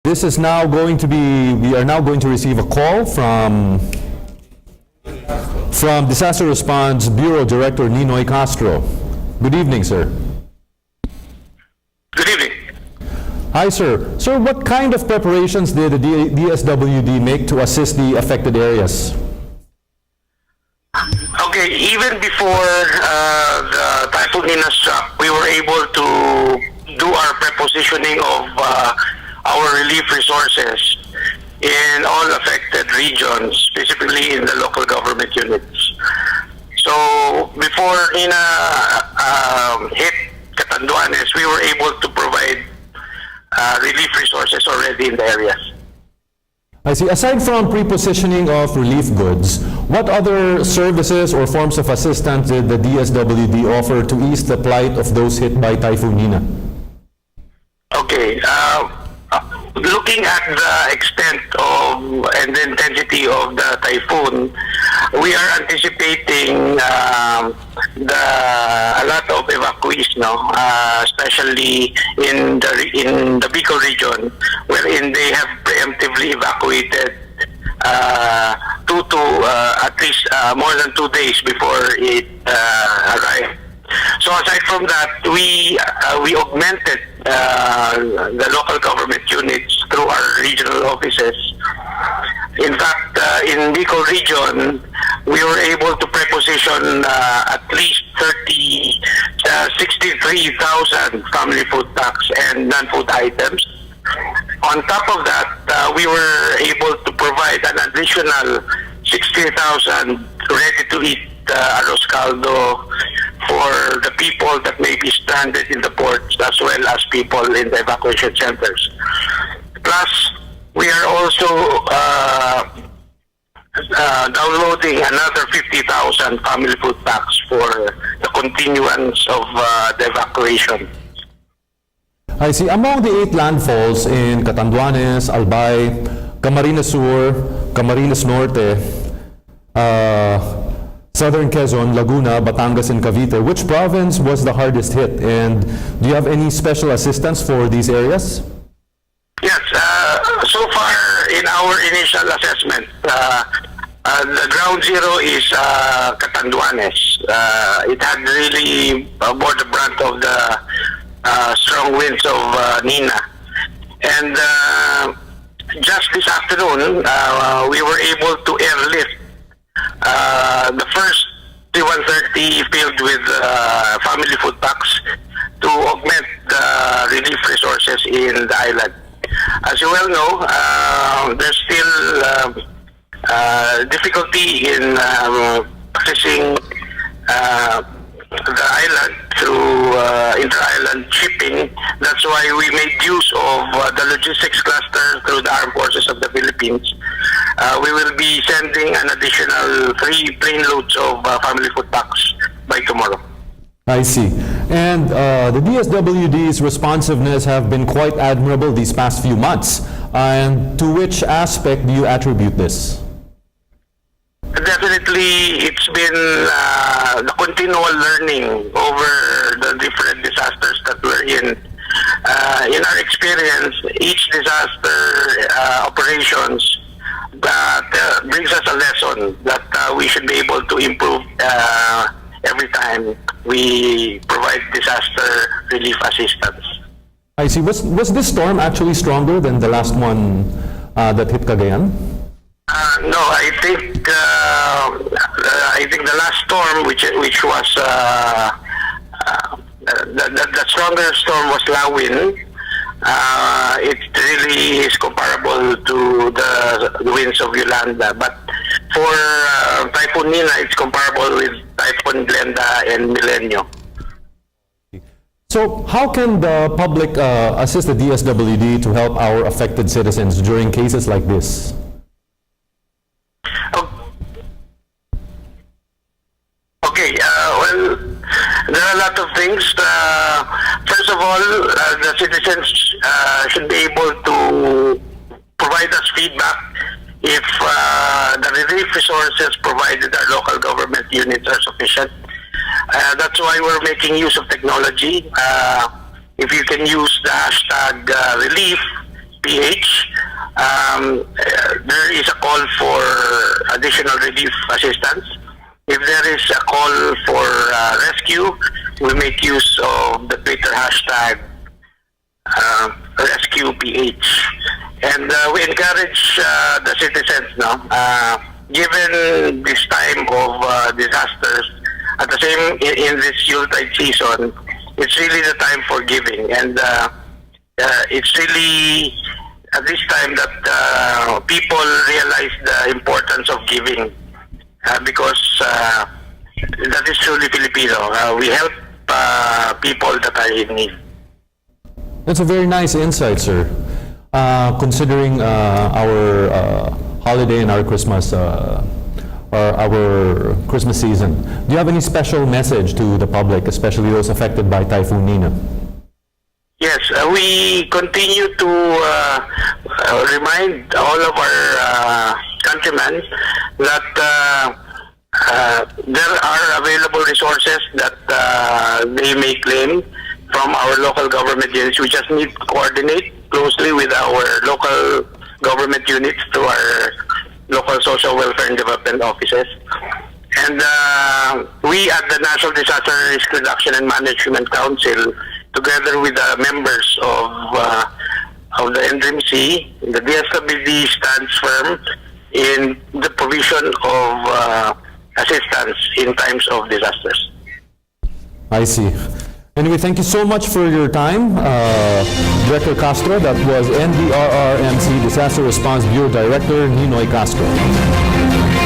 This is now going to be, we are now going to receive a call from Disaster Response Bureau Director Ninoy Castro. Good evening, sir. Good evening. Hi, sir. Sir, what kind of preparations did the DSWD make to assist the affected areas? Okay, even before the Typhoon Nina struck, we were able to do our prepositioning of our relief resources in all affected regions, specifically in the local government units. So before Nina hit Catanduanes, we were able to provide relief resources already in the areas. I see. Aside from pre-positioning of relief goods, what other services or forms of assistance did the DSWD offer to ease the plight of those hit by Typhoon Nina? Okay. Looking at the extent of and the intensity of the typhoon, we are anticipating a lot of evacuees, especially in the Bicol region, wherein they have preemptively evacuated at least more than 2 days before it arrived. So aside from that, we augmented the local government units through our regional offices. In fact, in Bicol region, we were able to preposition at least 63,000 family food packs and non-food items. On top of that, we were able to provide an additional 60,000 ready-to-eat arroz caldo for the people that may be stranded in the ports, as well as people in the evacuation centers. Plus, we are also downloading another 50,000 family food packs for the continuance of the evacuation. I see. Among the 8 landfalls in Catanduanes, Albay, Camarines Sur, Camarines Norte, Southern Quezon, Laguna, Batangas, and Cavite, which province was the hardest hit? And do you have any special assistance for these areas? Yes. So far, in our initial assessment, the ground zero is Catanduanes. It had really bore the brunt of the strong winds of Nina. And just this afternoon, we were able to airlift the first T-130 filled with family food packs to augment the relief resources in the island. As you well know, there's still difficulty in accessing the island through inter-island shipping. That's why we made use of the logistics cluster through the Armed Forces of the Philippines. We will be sending an additional 3 plane loads of family food packs by tomorrow. I see. And the DSWD's responsiveness have been quite admirable these past few months. And to which aspect do you attribute this? Definitely, it's been the continual learning over the different disasters that we're in. In our experience, each disaster operations that brings us a lesson that we should be able to improve every time we provide disaster relief assistance. I see. Was this storm actually stronger than the last one that hit Cagayan? No, I think the last storm, which was the stronger storm was Lawin. It really is comparable to the winds of Yolanda, but for Typhoon Nina, it's comparable with Typhoon Glenda and Milenio. So how can the public assist the DSWD to help our affected citizens during cases like this? Okay, well, there are a lot of things. First of all, the citizens should be able to provide us feedback if the relief resources provided our local government units are sufficient. That's why we're making use of technology. If you can use the hashtag relief PH, there is a call for additional relief assistance. If there is a call for rescue, we make use of the Twitter hashtag RescuePH. And we encourage the citizens, given this time of disasters, at the same in this Yuletide season, it's really the time for giving. And it's really at this time that people realize the importance of giving. Because that is truly Filipino. We help people that are in need. That's a very nice insight, sir. Considering our holiday and our Christmas, or our Christmas season, do you have any special message to the public, especially those affected by Typhoon Nina? Yes, we continue to remind all of our countrymen that there are available resources that they may claim from our local government units. We just need to coordinate closely with our local government units through our local social welfare and development offices. And we at the National Disaster Risk Reduction and Management Council, together with the members of the NDRIMC, the DSWD stands firm in the provision of assistance in times of disasters. I see. Anyway, thank you so much for your time, Director Castro. That was NDRRMC Disaster Response Bureau Director Ninoy Castro.